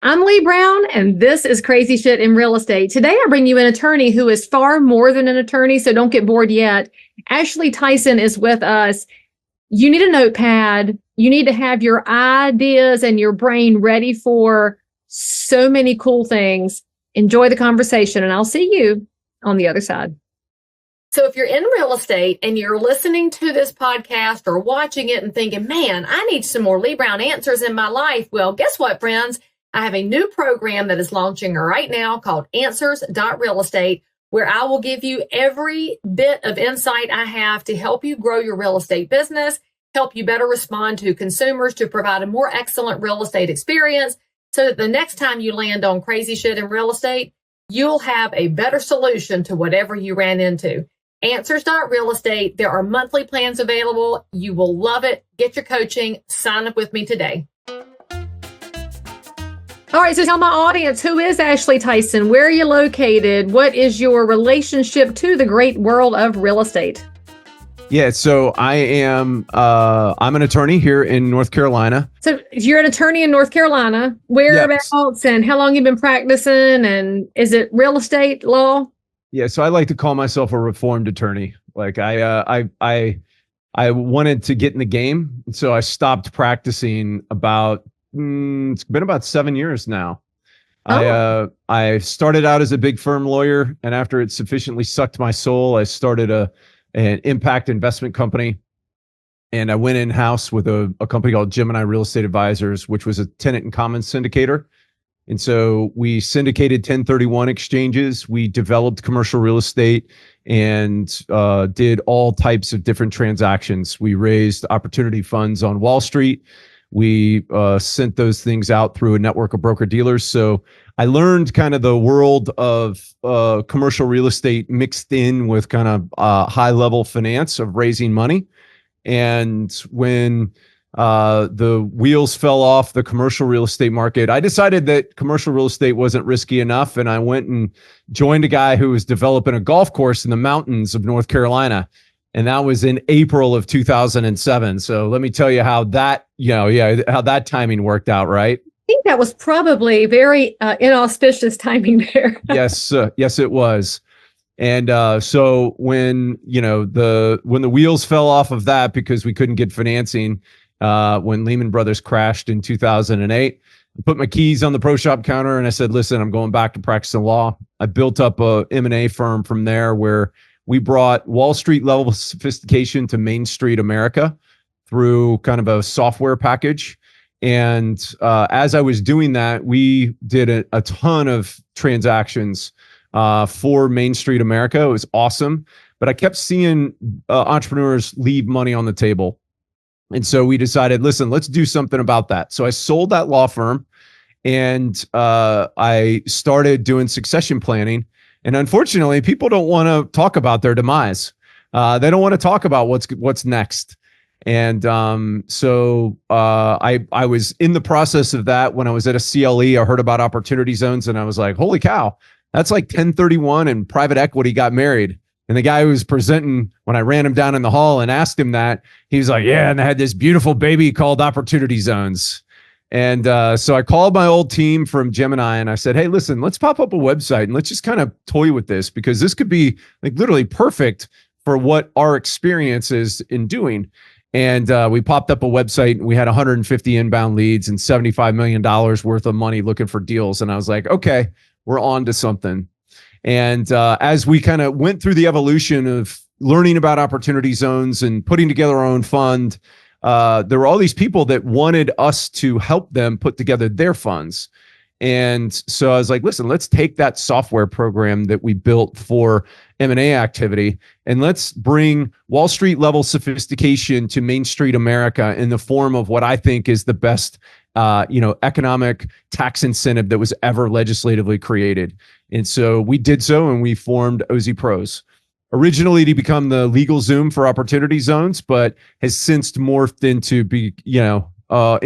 I'm Leigh Brown, and this is Crazy Shit in Real Estate. Today, I bring you an attorney who is far more than an attorney, so don't get bored yet. Ashley Tison is with us. You need a notepad. You need to have your ideas and your brain ready for so many cool things. Enjoy the conversation, and I'll see you on the other side. So if you're in real estate and you're listening to this podcast or watching it and thinking, man, I need some more Leigh Brown answers in my life. Well, guess what, friends? I have a new program that is launching right now called Answers.Real Estate, where I will give you every bit of insight I have to help you grow your real estate business, help you better respond to consumers, to provide a more excellent real estate experience so that the next time you land on crazy shit in real estate, you'll have a better solution to whatever you ran into. Answers.Real Estate. There are monthly plans available. You will love it. Get your coaching. Sign up with me today. All right, so tell my audience, who is Ashley Tison? Where are you located? What is your relationship to the great world of real estate? Yeah, so I'm an attorney here in North Carolina. So you're an attorney in North Carolina. Whereabouts and how long you been practicing? And is it real estate law? Yeah, so I like to call myself a reformed attorney. Like I wanted to get in the game, so I stopped practicing about. It's been about 7 years now. Oh. I started out as a big firm lawyer, and after it sufficiently sucked my soul, I started an impact investment company, and I went in-house with a company called Gemini Real Estate Advisors, which was a tenant in common syndicator. And so we syndicated 1031 exchanges. We developed commercial real estate and did all types of different transactions. We raised opportunity funds on Wall Street. We sent those things out through a network of broker dealers. So I learned kind of the world of commercial real estate mixed in with kind of high level finance of raising money. And when the wheels fell off the commercial real estate market, I decided that commercial real estate wasn't risky enough. And I went and joined a guy who was developing a golf course in the mountains of North Carolina. And that was in April of 2007. So let me tell you how that, how that timing worked out, right? I think that was probably very inauspicious timing there. Yes, it was. And so when the wheels fell off of that because we couldn't get financing, when Lehman Brothers crashed in 2008, I put my keys on the pro shop counter and I said, "Listen, I'm going back to practicing law." I built up a M&A firm from there where we brought Wall Street level sophistication to Main Street America through kind of a software package. And as I was doing that, we did a ton of transactions for Main Street America. It was awesome. But I kept seeing entrepreneurs leave money on the table. And so we decided, listen, let's do something about that. So I sold that law firm and I started doing succession planning. And unfortunately, people don't want to talk about their demise. They don't want to talk about what's next. And so I was in the process of that when I was at a CLE. I heard about opportunity zones, and I was like, "Holy cow, that's like 1031 and private equity got married." And the guy who was presenting, when I ran him down in the hall and asked him that, he was like, "Yeah, and I had this beautiful baby called opportunity zones." And so I called my old team from Gemini and I said, "Hey, listen, let's pop up a website and let's just kind of toy with this because this could be like literally perfect for what our experience is in doing." And we popped up a website and we had 150 inbound leads and $75 million worth of money looking for deals. And I was like, okay, we're on to something. And as we kind of went through the evolution of learning about opportunity zones and putting together our own fund, there were all these people that wanted us to help them put together their funds. And so I was like, listen, let's take that software program that we built for M&A activity and let's bring Wall Street level sophistication to Main Street America in the form of what I think is the best economic tax incentive that was ever legislatively created. And so we did so, and we formed OZ Pros. Originally to become the legal Zoom for opportunity zones, but has since morphed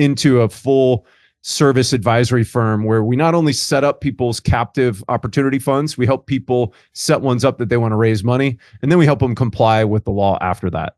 into a full service advisory firm where we not only set up people's captive opportunity funds, we help people set ones up that they want to raise money, and then we help them comply with the law after that.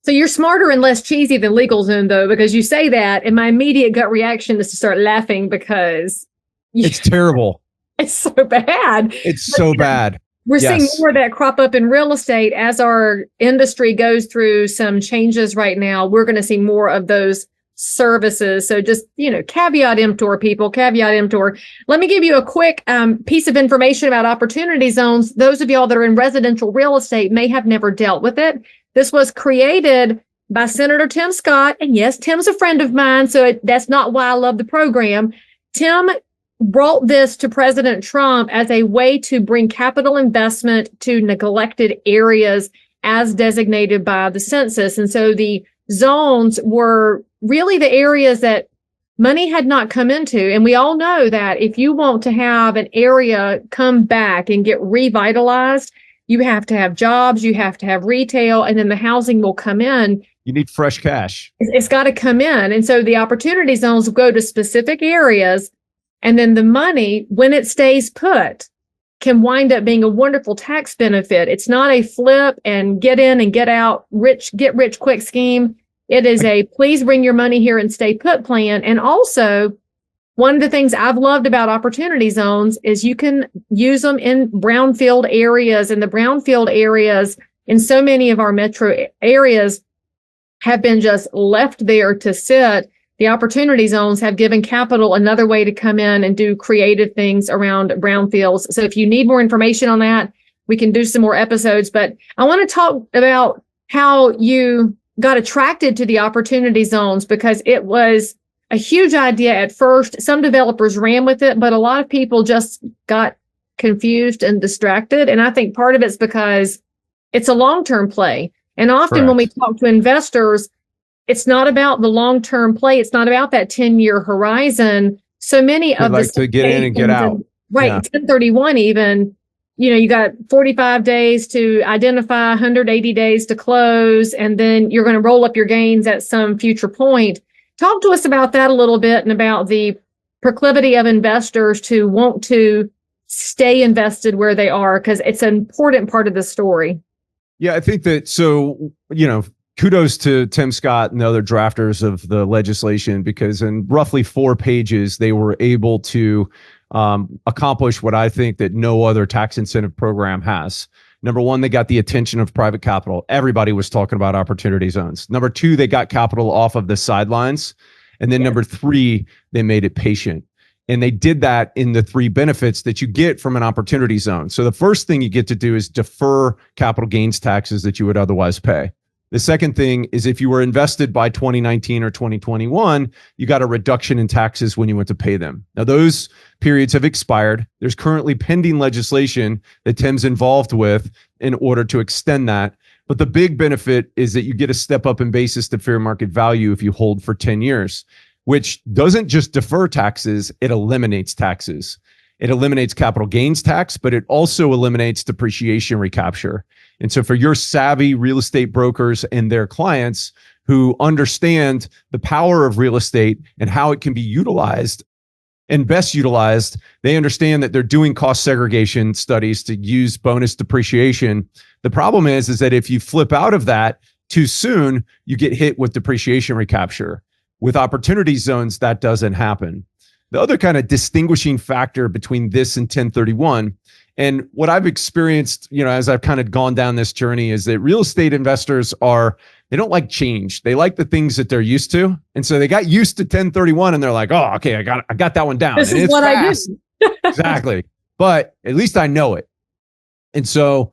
So you're smarter and less cheesy than LegalZoom, though, because you say that, and my immediate gut reaction is to start laughing because it's terrible. It's so bad. It's so bad. We're seeing more of that crop up in real estate as our industry goes through some changes right now. We're going to see more of those services. So just, caveat emptor, people, caveat emptor. Let me give you a quick piece of information about opportunity zones. Those of y'all that are in residential real estate may have never dealt with it. This was created by Senator Tim Scott. And yes, Tim's a friend of mine, so that's not why I love the program. Tim brought this to President Trump as a way to bring capital investment to neglected areas as designated by the census. And so the zones were really the areas that money had not come into. And we all know that if you want to have an area come back and get revitalized, you have to have jobs, you have to have retail, and then the housing will come in. You need fresh cash. It's got to come in. And so the opportunity zones will go to specific areas. And then the money, when it stays put, can wind up being a wonderful tax benefit. It's not a flip and get in and get out, get rich quick scheme. It is a please bring your money here and stay put plan. And also, one of the things I've loved about opportunity zones is you can use them in brownfield areas. And the brownfield areas in so many of our metro areas have been just left there to sit. The opportunity zones have given capital another way to come in and do creative things around brownfields. So if you need more information on that, we can do some more episodes. But I want to talk about how you got attracted to the opportunity zones, because it was a huge idea at first. Some developers ran with it, but a lot of people just got confused and distracted. And I think part of it's because it's a long-term play. And often when we talk to investors, it's not about the long-term play. It's not about that 10-year horizon. So many of like to get in and get out. Right. Yeah. 1031 even, you got 45 days to identify, 180 days to close, and then you're going to roll up your gains at some future point. Talk to us about that a little bit and about the proclivity of investors to want to stay invested where they are, because it's an important part of the story. Yeah, I think that, kudos to Tim Scott and the other drafters of the legislation, because in roughly 4 pages, they were able to accomplish what I think that no other tax incentive program has. Number one, they got the attention of private capital. Everybody was talking about opportunity zones. Number two, they got capital off of the sidelines. And then number 3, they made it patient. And they did that in the 3 benefits that you get from an opportunity zone. So the first thing you get to do is defer capital gains taxes that you would otherwise pay. The second thing is, if you were invested by 2019 or 2021, you got a reduction in taxes when you went to pay them. Now, those periods have expired. There's currently pending legislation that Tim's involved with in order to extend that. But the big benefit is that you get a step up in basis to fair market value if you hold for 10 years, which doesn't just defer taxes, it eliminates taxes. It eliminates capital gains tax, but it also eliminates depreciation recapture. And so for your savvy real estate brokers and their clients who understand the power of real estate and how it can be utilized and best utilized, they understand that they're doing cost segregation studies to use bonus depreciation. The problem is that if you flip out of that too soon, you get hit with depreciation recapture. With opportunity zones, that doesn't happen. The other kind of distinguishing factor between this and 1031, and what I've experienced, as I've kind of gone down this journey, is that real estate investors they don't like change. They like the things that they're used to. And so they got used to 1031 and they're like, oh, okay, I got that one down. This is what fast. I do. Exactly. But at least I know it. And so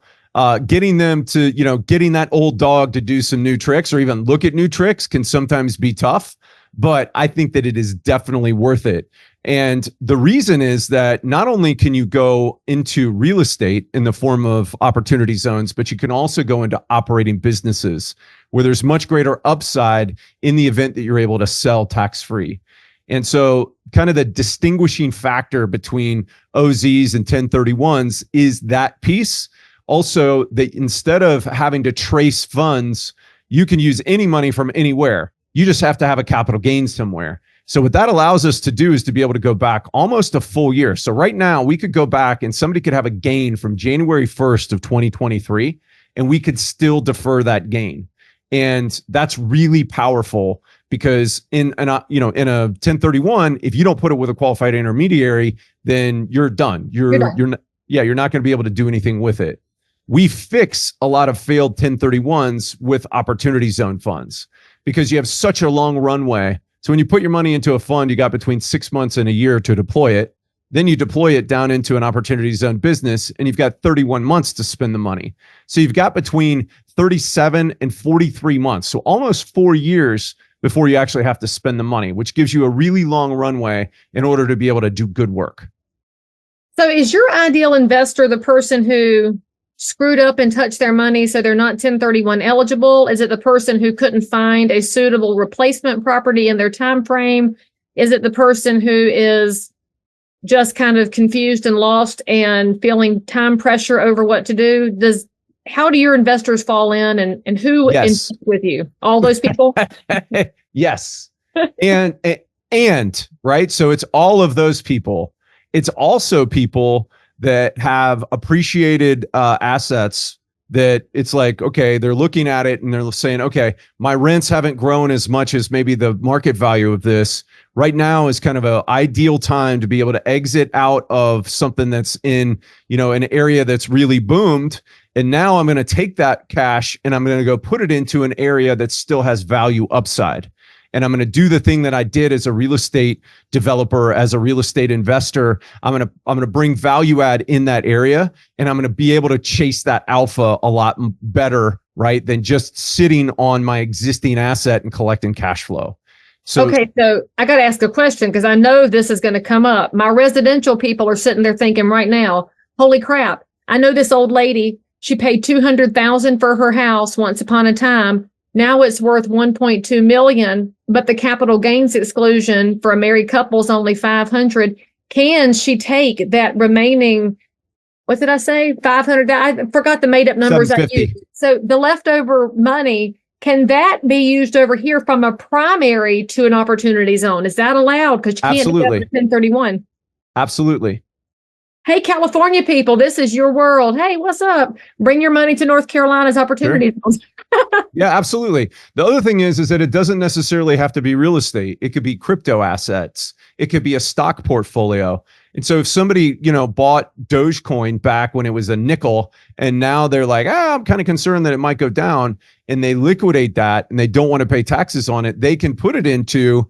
getting them to, getting that old dog to do some new tricks or even look at new tricks can sometimes be tough. But I think that it is definitely worth it. And the reason is that not only can you go into real estate in the form of opportunity zones, but you can also go into operating businesses where there's much greater upside in the event that you're able to sell tax-free. And so kind of the distinguishing factor between OZs and 1031s is that piece. Also, that instead of having to trace funds, you can use any money from anywhere. You just have to have a capital gain somewhere. So what that allows us to do is to be able to go back almost a full year. So right now we could go back and somebody could have a gain from January 1st of 2023, and we could still defer that gain. And that's really powerful because in a 1031, if you don't put it with a qualified intermediary, then you're done. You're not going to be able to do anything with it. We fix a lot of failed 1031s with opportunity zone funds because you have such a long runway. So when you put your money into a fund, you got between 6 months and a year to deploy it. Then you deploy it down into an opportunity zone business, and you've got 31 months to spend the money. So you've got between 37 and 43 months. So almost 4 years before you actually have to spend the money, which gives you a really long runway in order to be able to do good work. So is your ideal investor the person who screwed up and touched their money so they're not 1031 eligible? Is it the person who couldn't find a suitable replacement property in their time frame? Is it the person who is just kind of confused and lost and feeling time pressure over what to do? How do your investors fall in, and who invests with you? All those people? Yes. And right. So it's all of those people. It's also people that have appreciated assets that it's like, okay, they're looking at it and they're saying, okay, my rents haven't grown as much as maybe the market value of this. Right now is kind of an ideal time to be able to exit out of something that's in, an area that's really boomed. And now I'm going to take that cash and I'm going to go put it into an area that still has value upside. And I'm going to do the thing that I did as a real estate developer, as a real estate investor. I'm going to bring value add in that area, and I'm going to be able to chase that alpha a lot better, right, than just sitting on my existing asset and collecting cash flow. So I got to ask a question because I know this is going to come up. My residential people are sitting there thinking right now, holy crap, I know this old lady, she paid $200,000 for her house once upon a time. Now it's worth $1.2 million, but the capital gains exclusion for a married couple is only $500. Can she take that remaining, what did I say? $500? I forgot the made up numbers I used. So the leftover money, can that be used over here from a primary to an opportunity zone? Is that allowed? Because you can't do that with 1031. Absolutely. Hey, California people, this is your world. Hey, what's up? Bring your money to North Carolina's opportunity zones. Yeah, absolutely. The other thing is that it doesn't necessarily have to be real estate. It could be crypto assets. It could be a stock portfolio. And so if somebody, bought Dogecoin back when it was a nickel, and now they're like, I'm kind of concerned that it might go down, and they liquidate that and they don't want to pay taxes on it, they can put it into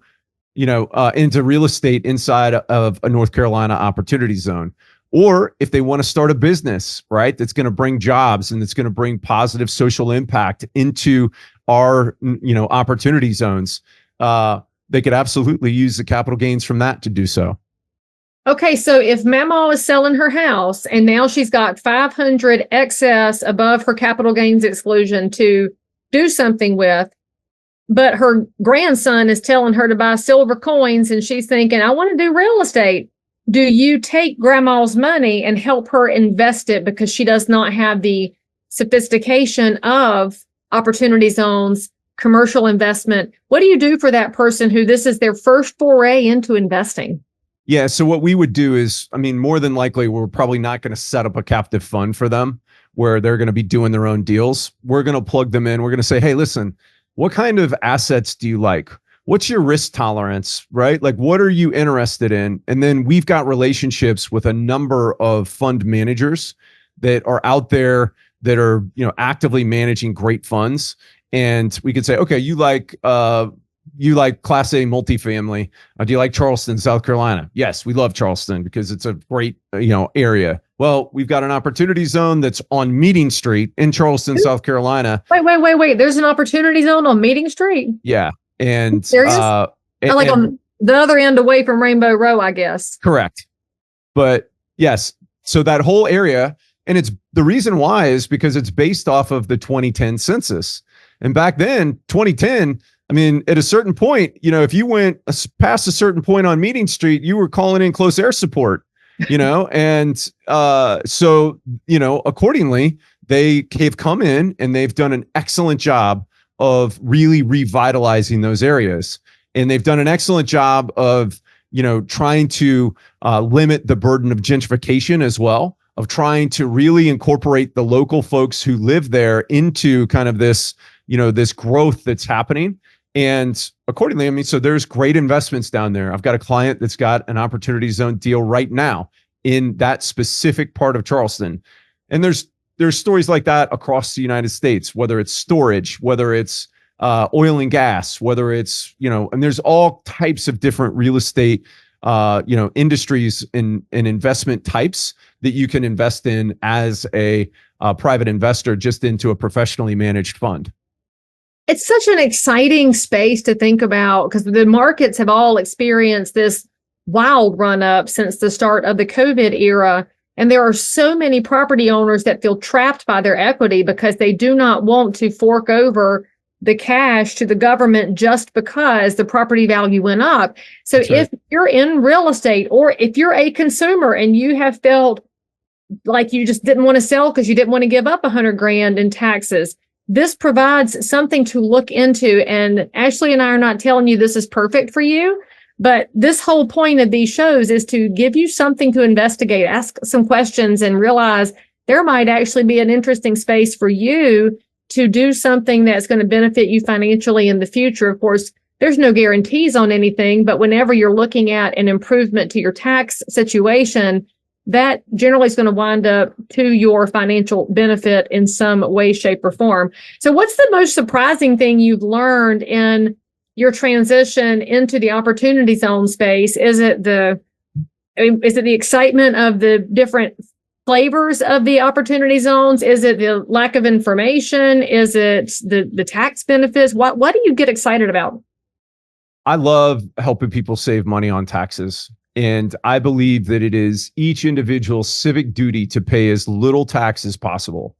real estate inside of a North Carolina opportunity zone. Or if they want to start a business, right, that's going to bring jobs and that's going to bring positive social impact into our, opportunity zones, they could absolutely use the capital gains from that to do so. Okay, so if Mama is selling her house and now she's got 500 excess above her capital gains exclusion to do something with, but her grandson is telling her to buy silver coins and she's thinking, I want to do real estate. Do you take grandma's money and help her invest it because she does not have the sophistication of opportunity zones, commercial investment? What do you do for that person who this is their first foray into investing? Yeah. So what we would do is, more than likely, we're probably not going to set up a captive fund for them where they're going to be doing their own deals. We're going to plug them in. We're going to say, hey, listen, what kind of assets do you like? What's your risk tolerance, right? Like, what are you interested in? And then we've got relationships with a number of fund managers that are out there that are, actively managing great funds. And we could say, okay, you like Class A multifamily. Do you like Charleston, South Carolina? Yes, we love Charleston because it's a great, area. Well, we've got an opportunity zone that's on Meeting Street in Charleston, South Carolina. Wait. There's an opportunity zone on Meeting Street? Yeah. And on the other end away from Rainbow Row, I guess. Correct. But yes, so that whole area, and it's the reason why is because it's based off of the 2010 census. And back then, 2010, at a certain point, if you went past a certain point on Meeting Street, you were calling in close air support, and so, accordingly, they have come in and they've done an excellent job of really revitalizing those areas. And they've done an excellent job of, trying to limit the burden of gentrification as well, of trying to really incorporate the local folks who live there into kind of this, this growth that's happening. And accordingly, I mean, so there's great investments down there. I've got a client that's got an opportunity zone deal right now in that specific part of Charleston. And there's stories like that across the United States, whether it's storage, whether it's oil and gas, whether it's, and there's all types of different real estate, industries and investment types that you can invest in as a private investor just into a professionally managed fund. It's such an exciting space to think about because the markets have all experienced this wild run up since the start of the COVID era. And there are so many property owners that feel trapped by their equity because they do not want to fork over the cash to the government just because the property value went up. So if you're in real estate, or if you're a consumer and you have felt like you just didn't want to sell because you didn't want to give up $100,000 in taxes, this provides something to look into. And Ashley and I are not telling you this is perfect for you, but this whole point of these shows is to give you something to investigate, ask some questions, and realize there might actually be an interesting space for you to do something that's going to benefit you financially in the future. Of course, there's no guarantees on anything, but whenever you're looking at an improvement to your tax situation, that generally is going to wind up to your financial benefit in some way, shape, or form. So what's the most surprising thing you've learned in your transition into the opportunity zone space? Is it the excitement of the different flavors of the opportunity zones? Is it the lack of information? Is it the tax benefits? What do you get excited about? I love helping people save money on taxes. And I believe that it is each individual's civic duty to pay as little tax as possible.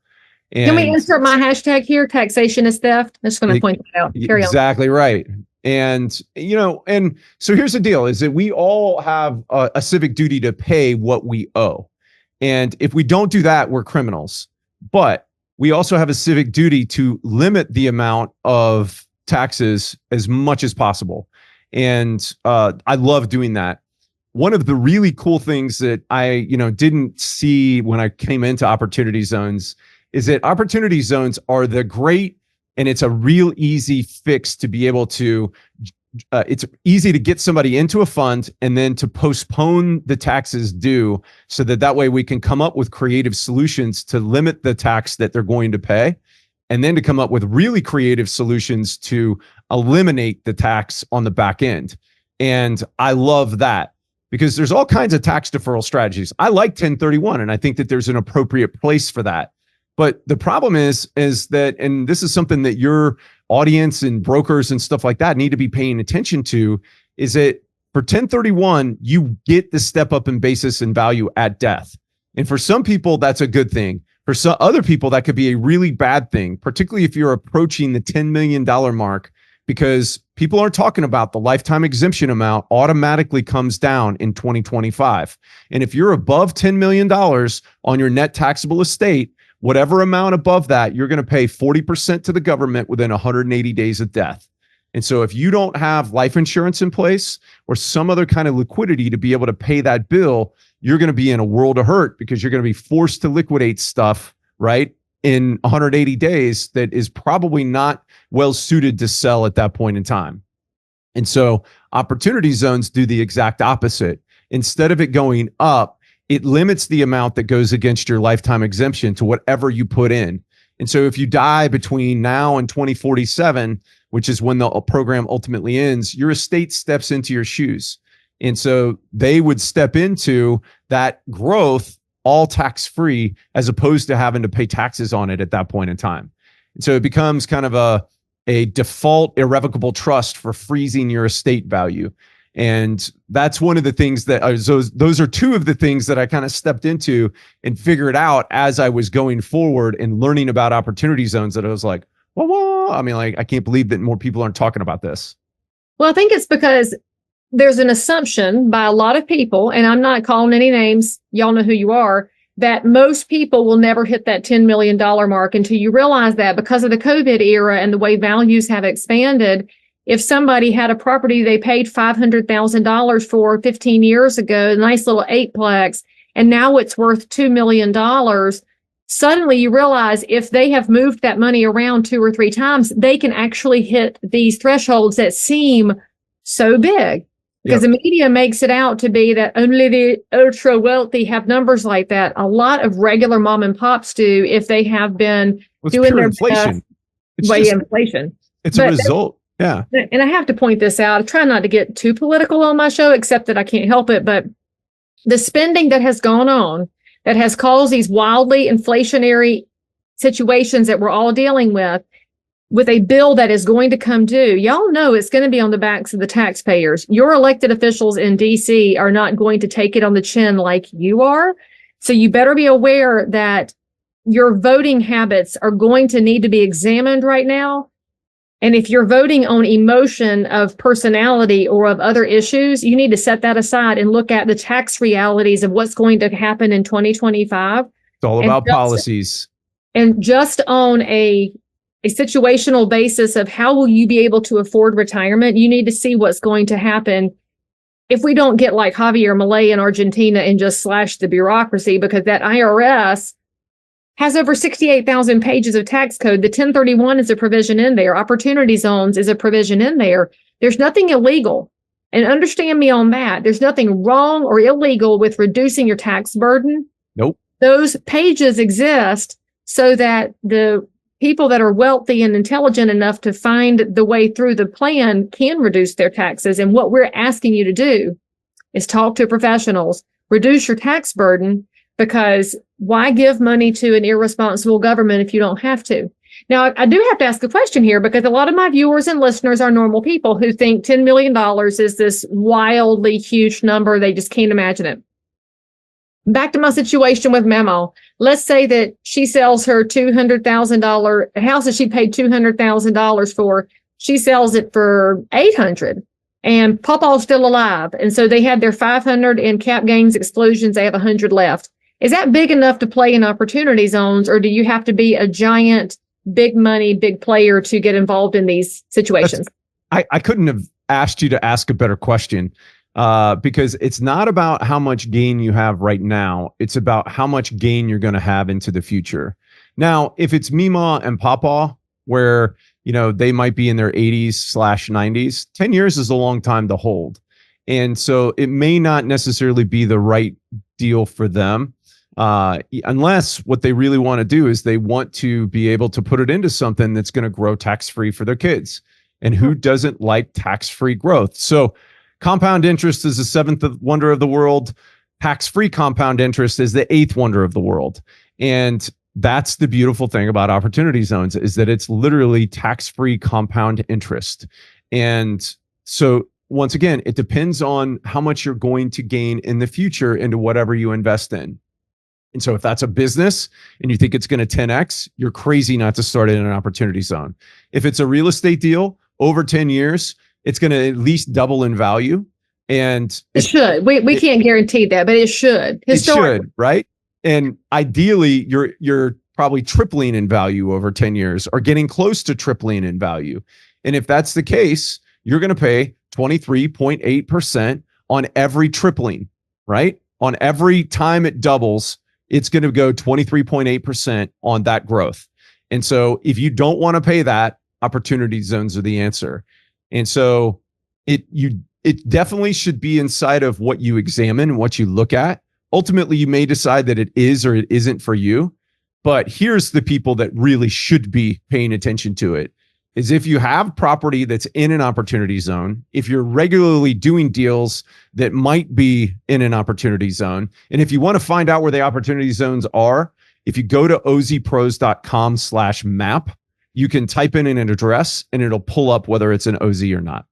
And can we insert my hashtag here? Taxation is theft. I'm just going to point that out. Carry exactly on. Right. And, and so here's the deal is that we all have a civic duty to pay what we owe. And if we don't do that, we're criminals. But we also have a civic duty to limit the amount of taxes as much as possible. And I love doing that. One of the really cool things that I, didn't see when I came into opportunity zones is that opportunity zones are the great, and it's a real easy fix to be able to, it's easy to get somebody into a fund and then to postpone the taxes due so that way we can come up with creative solutions to limit the tax that they're going to pay. And then to come up with really creative solutions to eliminate the tax on the back end. And I love that, because there's all kinds of tax deferral strategies. I like 1031, and I think that there's an appropriate place for that. But the problem is that, and this is something that your audience and brokers and stuff like that need to be paying attention to, is that for 1031, you get the step up in basis and value at death. And for some people, that's a good thing. For some other people, that could be a really bad thing, particularly if you're approaching the $10 million mark, because people aren't talking about the lifetime exemption amount automatically comes down in 2025. And if you're above $10 million on your net taxable estate, whatever amount above that, you're going to pay 40% to the government within 180 days of death. And so if you don't have life insurance in place or some other kind of liquidity to be able to pay that bill, you're going to be in a world of hurt, because you're going to be forced to liquidate stuff, right, in 180 days that is probably not well suited to sell at that point in time. And so opportunity zones do the exact opposite. Instead of it going up, it limits the amount that goes against your lifetime exemption to whatever you put in. And so if you die between now and 2047, which is when the program ultimately ends, your estate steps into your shoes. And so they would step into that growth all tax-free, as opposed to having to pay taxes on it at that point in time. And so it becomes kind of a default irrevocable trust for freezing your estate value. And that's one of the things that those are two of the things that I kind of stepped into and figured out as I was going forward and learning about opportunity zones, that I was like, whoa. I mean, like, I can't believe that more people aren't talking about this. Well, I think it's because there's an assumption by a lot of people, and I'm not calling any names, y'all know who you are, that most people will never hit that $10 million mark until you realize that because of the COVID era and the way values have expanded, if somebody had a property they paid $500,000 for 15 years ago, a nice little eightplex, and now it's worth $2 million, suddenly you realize if they have moved that money around 2 or 3 times, they can actually hit these thresholds that seem so big. Because the media makes it out to be that only the ultra wealthy have numbers like that. A lot of regular mom and pops do if they have been doing their inflation. Inflation. It's a result. Yeah. And I have to point this out. I try not to get too political on my show, except that I can't help it. But the spending that has gone on that has caused these wildly inflationary situations that we're all dealing with a bill that is going to come due, y'all know it's going to be on the backs of the taxpayers. Your elected officials in DC are not going to take it on the chin like you are. So you better be aware that your voting habits are going to need to be examined right now. And if you're voting on emotion of personality or of other issues, you need to set that aside and look at the tax realities of what's going to happen in 2025. It's all about policies. And just on a situational basis of how will you be able to afford retirement, you need to see what's going to happen if we don't get like Javier Milei in Argentina and just slash the bureaucracy, because that IRS has over 68,000 pages of tax code. The 1031 is a provision in there. Opportunity zones is a provision in there. There's nothing illegal. And understand me on that. There's nothing wrong or illegal with reducing your tax burden. Nope. Those pages exist so that the people that are wealthy and intelligent enough to find the way through the plan can reduce their taxes. And what we're asking you to do is talk to professionals, reduce your tax burden, because why give money to an irresponsible government if you don't have to? Now, I do have to ask a question here, because a lot of my viewers and listeners are normal people who think $10 million is this wildly huge number. They just can't imagine it. Back to my situation with Memo. Let's say that she sells her $200,000 house that she paid $200,000 for. She sells it for $800,000, and Papa's still alive. And so they had their 500 in cap gains exclusions. They have 100 left. Is that big enough to play in opportunity zones, or do you have to be a giant, big money, big player to get involved in these situations? I couldn't have asked you to ask a better question. Because it's not about how much gain you have right now. It's about how much gain you're going to have into the future. Now, if it's Mima and Papa, where, they might be in their 80s/90s, 10 years is a long time to hold. And so it may not necessarily be the right deal for them. Unless what they really want to do is they want to be able to put it into something that's going to grow tax-free for their kids. And who doesn't like tax-free growth? So compound interest is the seventh wonder of the world. Tax-free compound interest is the eighth wonder of the world. And that's the beautiful thing about opportunity zones, is that it's literally tax-free compound interest. And so once again, it depends on how much you're going to gain in the future into whatever you invest in. And so if that's a business and you think it's going to 10x, you're crazy not to start it in an opportunity zone. If it's a real estate deal over 10 years, it's going to at least double in value. And it should. We can't guarantee that, but it should. It should, right? And ideally, you're probably tripling in value over 10 years, or getting close to tripling in value. And if that's the case, you're going to pay 23.8% on every tripling, right? On every time it doubles, it's going to go 23.8% on that growth. And so if you don't want to pay that, opportunity zones are the answer. And so it definitely should be inside of what you examine, what you look at. Ultimately, you may decide that it is or it isn't for you. But here's the people that really should be paying attention to it, is if you have property that's in an opportunity zone, if you're regularly doing deals that might be in an opportunity zone, and if you want to find out where the opportunity zones are, if you go to ozpros.com/map, you can type in an address and it'll pull up whether it's an OZ or not.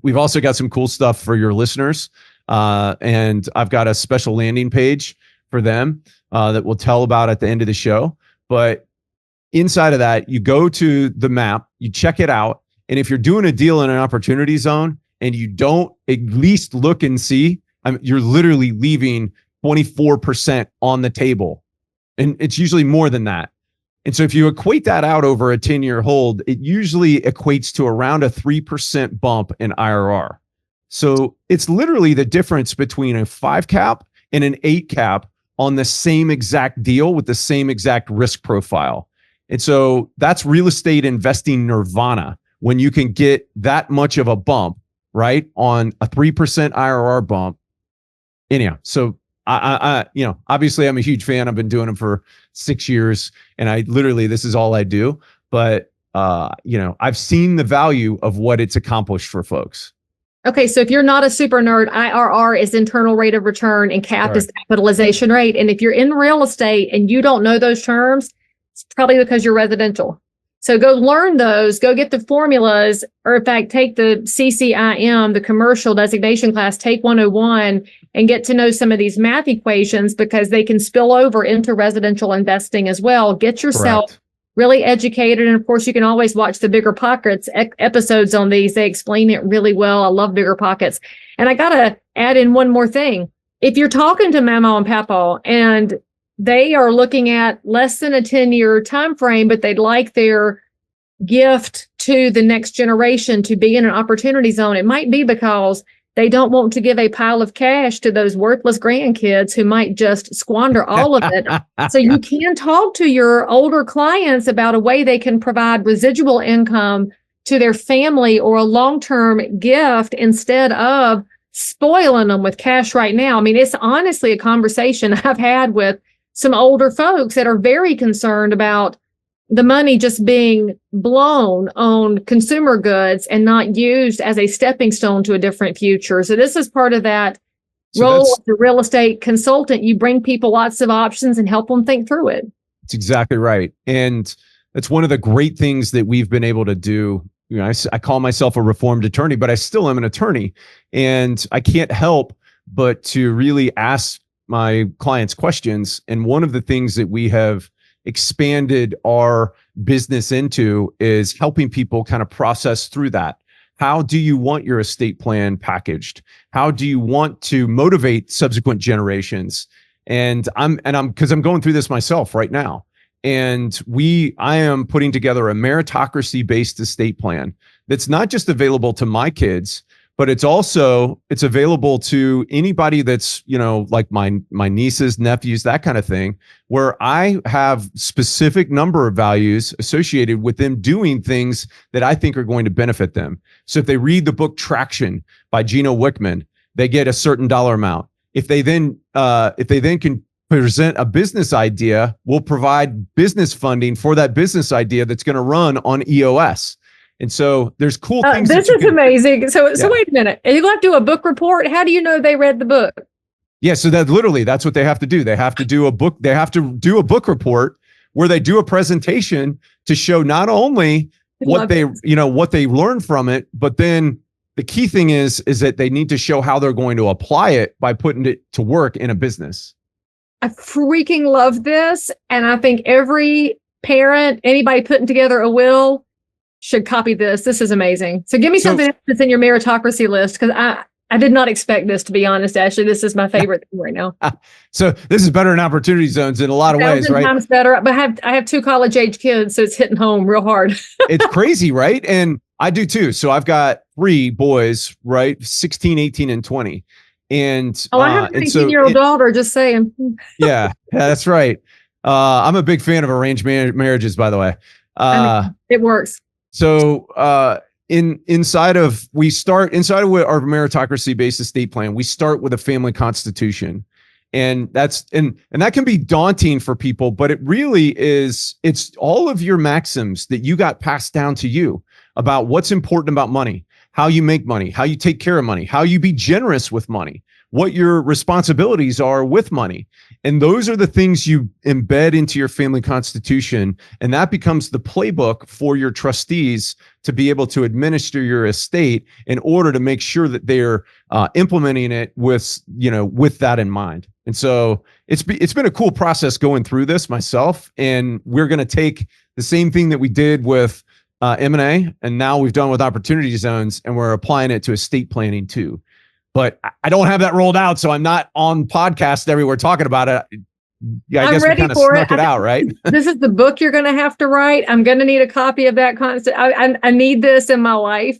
We've also got some cool stuff for your listeners. And I've got a special landing page for them that we'll tell about at the end of the show. But inside of that, you go to the map, you check it out. And if you're doing a deal in an opportunity zone and you don't at least look and see, you're literally leaving 24% on the table. And it's usually more than that. And so if you equate that out over a 10-year hold, it usually equates to around a 3% bump in IRR. So it's literally the difference between a 5 cap and an 8 cap on the same exact deal with the same exact risk profile. And so that's real estate investing nirvana, when you can get that much of a bump, right, on a 3% IRR bump. Anyhow, so I obviously I'm a huge fan. I've been doing them for 6 years, and this is all I do. But I've seen the value of what it's accomplished for folks. Okay, so if you're not a super nerd, IRR is internal rate of return and CAP is capitalization rate. And if you're in real estate and you don't know those terms, it's probably because you're residential. So go learn those, go get the formulas, or in fact, take the CCIM, the commercial designation class, take 101 and get to know some of these math equations, because they can spill over into residential investing as well. Get yourself really educated. And of course, you can always watch the Bigger Pockets episodes on these. They explain it really well. I love Bigger Pockets. And I got to add in one more thing. If you're talking to Mama and Papa and they are looking at less than a 10-year time frame, but they'd like their gift to the next generation to be in an opportunity zone, it might be because they don't want to give a pile of cash to those worthless grandkids who might just squander all of it. So you can talk to your older clients about a way they can provide residual income to their family or a long-term gift instead of spoiling them with cash right now. I mean, it's honestly a conversation I've had with some older folks that are very concerned about the money just being blown on consumer goods and not used as a stepping stone to a different future. So this is part of that role as a real estate consultant. You bring people lots of options and help them think through it. That's exactly right. And that's one of the great things that we've been able to do. I call myself a reformed attorney, but I still am an attorney. And I can't help but to really ask my clients questions. And one of the things that we have expanded our business into is helping people kind of process through that. How do you want your estate plan packaged? How do you want to motivate subsequent generations? And I'm going through this myself right now. And I am putting together a meritocracy-based estate plan that's not just available to my kids, but it's available to anybody that's, like my nieces, nephews, that kind of thing, where I have specific number of values associated with them doing things that I think are going to benefit them. So if they read the book Traction by Gino Wickman, they get a certain dollar amount. If they then can present a business idea, we'll provide business funding for that business idea that's going to run on EOS. And so there's cool things. This is amazing. So wait a minute. Are you going to do a book report? How do you know they read the book? Yeah. So that's what they have to do. They have to do a book. They have to do a book report where they do a presentation to show not only what they learned from it, but then the key thing is that they need to show how they're going to apply it by putting it to work in a business. I freaking love this. And I think every parent, anybody putting together a will, should copy this. This is amazing. So give me something that's in your meritocracy list, because I did not expect this, to be honest. Ashley, this is my favorite thing right now. So this is better than opportunity zones in a lot of ways, right? Times better. But I have 2 college-age kids, so it's hitting home real hard. It's crazy, right? And I do too. So I've got 3 boys, right? 16, 18, and 20. And I have a 18-year-old daughter, just saying. Yeah, that's right. I'm a big fan of arranged marriages, by the way. It works. So inside of our meritocracy-based estate plan, we start with a family constitution. And that can be daunting for people, but it really is, it's all of your maxims that you got passed down to you about what's important about money, how you make money, how you take care of money, how you be generous with money, what your responsibilities are with money. And those are the things you embed into your family constitution. And that becomes the playbook for your trustees to be able to administer your estate in order to make sure that they're implementing it with that in mind. And so it's been a cool process going through this myself. And we're going to take the same thing that we did with M&A, and now we've done with opportunity zones, and we're applying it to estate planning too. But I don't have that rolled out, so I'm not on podcasts everywhere talking about it. Yeah, I guess we kind of snuck it out, right? This is the book you're going to have to write. I'm going to need a copy of that concept. I need this in my life.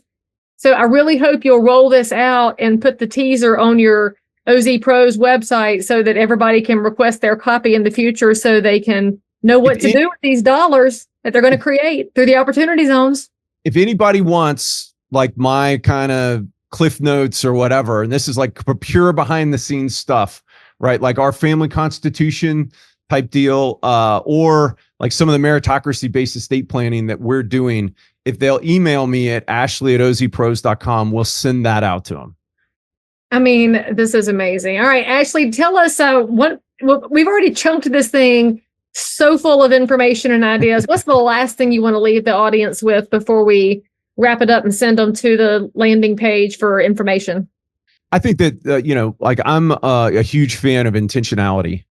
So I really hope you'll roll this out and put the teaser on your OZ Pro's website so that everybody can request their copy in the future so they can know what to do with these dollars that they're going to create through the opportunity zones. If anybody wants like my kind of cliff notes or whatever, and this is like pure behind the scenes stuff, right? Like our family constitution type deal, or like some of the meritocracy based estate planning that we're doing, if they'll email me at ashley@ozpros.com, we'll send that out to them. I mean, this is amazing. All right, Ashley, tell us what we've already chunked this thing so full of information and ideas. What's the last thing you want to leave the audience with before we wrap it up and send them to the landing page for information? I think that, like I'm a huge fan of intentionality,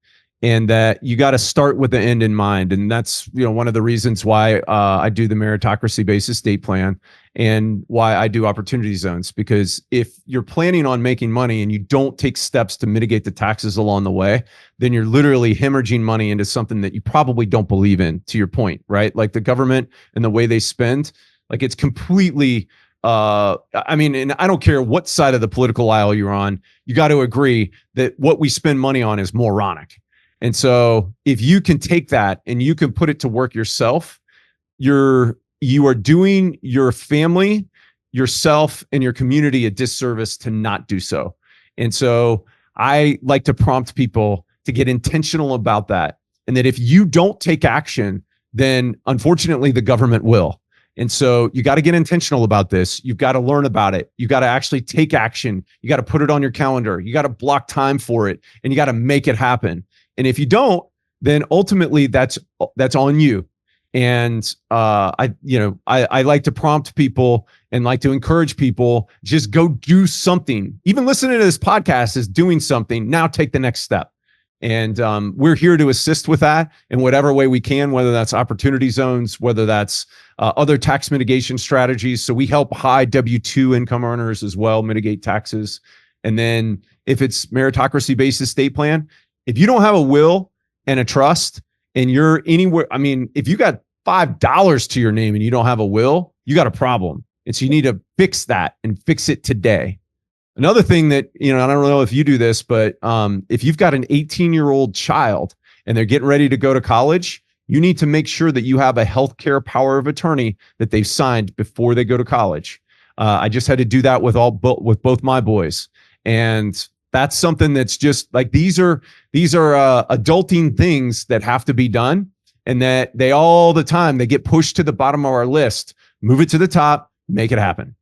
and that you got to start with the end in mind. And that's, one of the reasons why I do the meritocracy based estate plan and why I do opportunity zones. Because if you're planning on making money and you don't take steps to mitigate the taxes along the way, then you're literally hemorrhaging money into something that you probably don't believe in, to your point, right? Like the government and the way they spend, like it's completely, and I don't care what side of the political aisle you're on, you got to agree that what we spend money on is moronic. And so if you can take that and you can put it to work yourself, you are doing your family, yourself, and your community a disservice to not do so. And so I like to prompt people to get intentional about that. And that if you don't take action, then unfortunately the government will. And so you got to get intentional about this. You've got to learn about it. You got to actually take action. You got to put it on your calendar. You got to block time for it, and you got to make it happen. And if you don't, then ultimately that's on you. And I like to prompt people and like to encourage people, just go do something. Even listening to this podcast is doing something. Now take the next step. And we're here to assist with that in whatever way we can, whether that's opportunity zones, whether that's other tax mitigation strategies. So we help high W-2 income earners as well mitigate taxes. And then if it's meritocracy-based estate plan, if you don't have a will and a trust and you're anywhere, I mean, if you got $5 to your name and you don't have a will, you got a problem. And so you need to fix that and fix it today. Another thing that, I don't know if you do this, but if you've got an 18-year-old child and they're getting ready to go to college, you need to make sure that you have a healthcare power of attorney that they've signed before they go to college. I just had to do that with both my boys. And that's something that's just like, these are adulting things that have to be done, and that they all the time, they get pushed to the bottom of our list. Move it to the top, make it happen.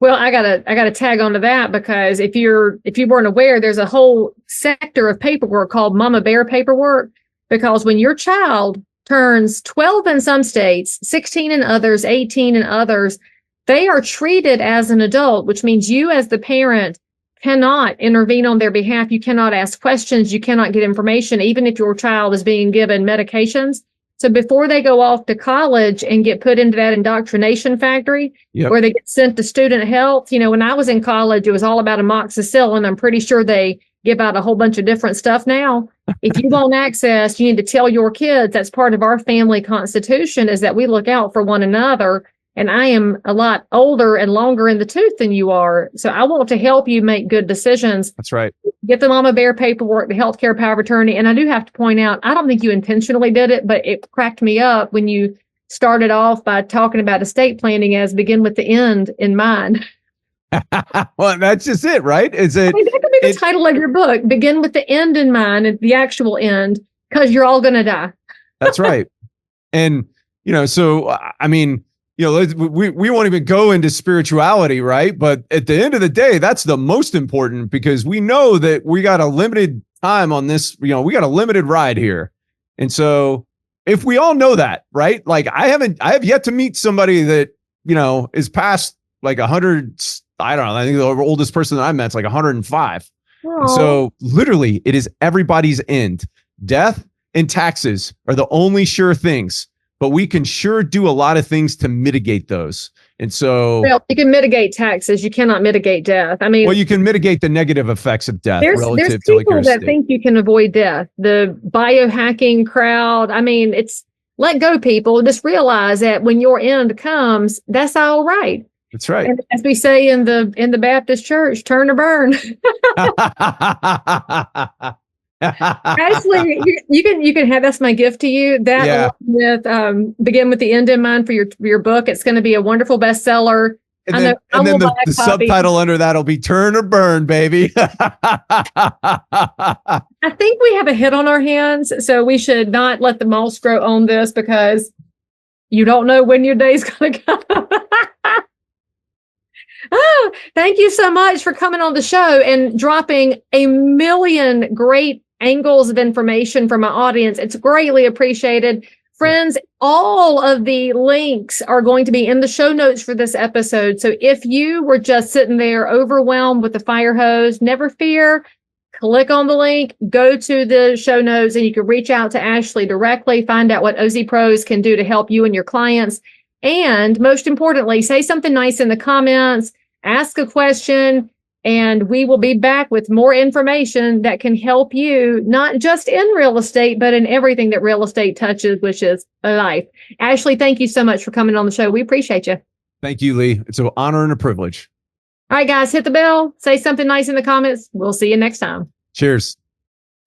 Well, I gotta tag onto that, because if you weren't aware, there's a whole sector of paperwork called Mama Bear paperwork, because when your child turns 12 in some states, 16 in others, 18 in others, they are treated as an adult, which means you as the parent cannot intervene on their behalf. You cannot ask questions. You cannot get information, even if your child is being given medications. So before they go off to college and get put into that indoctrination factory, where they get sent to student health, when I was in college, it was all about amoxicillin. I'm pretty sure they give out a whole bunch of different stuff now. If you want access, you need to tell your kids that's part of our family constitution, is that we look out for one another. And I am a lot older and longer in the tooth than you are. So I want to help you make good decisions. That's right. Get the Mama Bear paperwork, the healthcare power of attorney. And I do have to point out, I don't think you intentionally did it, but it cracked me up when you started off by talking about estate planning as begin with the end in mind. Well, that's just it, right? That could be the title of your book, Begin with the End in Mind, and the actual end, because you're all going to die. That's right. And, so, I mean, we won't even go into spirituality, right? But at the end of the day, that's the most important, because we know that we got a limited time on this, we got a limited ride here. And so if we all know that, right? Like I have yet to meet somebody that, is past like 100. I don't know. I think the oldest person that I met is like 105. And so literally it is everybody's end. Death and taxes are the only sure things. But we can sure do a lot of things to mitigate those. And so, well, you can mitigate taxes. You cannot mitigate death. I mean, well, you can mitigate the negative effects of death relative there's to like people that think you can avoid death. The biohacking crowd. I mean, it's let go, people. Just realize that when your end comes, that's all right. That's right. And as we say in the Baptist church, turn or burn. Actually, you can have, that's my gift to you. That along with begin with the end in mind for your book. It's going to be a wonderful bestseller. And then the subtitle under that will be "Turn or Burn," baby. I think we have a hit on our hands, so we should not let the moss grow on this, because you don't know when your day's going to come. Oh, thank you so much for coming on the show and dropping a million great angles of information for my audience. It's greatly appreciated. Friends, all of the links are going to be in the show notes for this episode. So if you were just sitting there overwhelmed with the fire hose, never fear. Click on the link, go to the show notes, and you can reach out to Ashley directly, find out what OZ Pros can do to help you and your clients. And most importantly, say something nice in the comments, ask a question, and we will be back with more information that can help you, not just in real estate, but in everything that real estate touches, which is life. Ashley, thank you so much for coming on the show. We appreciate you. Thank you, Leigh. It's an honor and a privilege. All right, guys, hit the bell, say something nice in the comments. We'll see you next time. Cheers.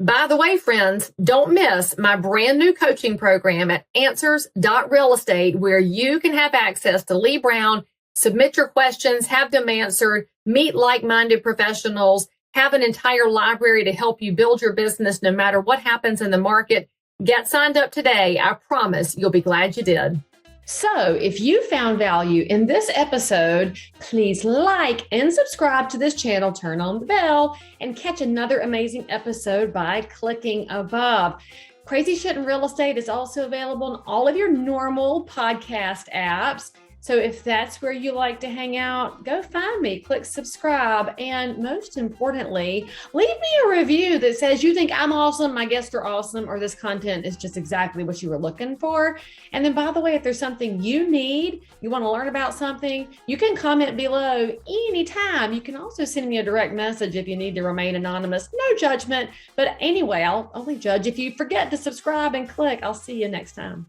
By the way, friends, don't miss my brand new coaching program at answers.realestate, where you can have access to Leigh Brown, submit your questions, have them answered, meet like-minded professionals, have an entire library to help you build your business no matter what happens in the market. Get signed up today. I promise you'll be glad you did. So if you found value in this episode, please like and subscribe to this channel, turn on the bell, and catch another amazing episode by clicking above. Crazy Shit in Real Estate is also available on all of your normal podcast apps. So if that's where you like to hang out, go find me, click subscribe, and most importantly, leave me a review that says you think I'm awesome, my guests are awesome, or this content is just exactly what you were looking for. And then, by the way, if there's something you need, you want to learn about something, you can comment below anytime. You can also send me a direct message if you need to remain anonymous. No judgment. But anyway, I'll only judge if you forget to subscribe and click. I'll see you next time.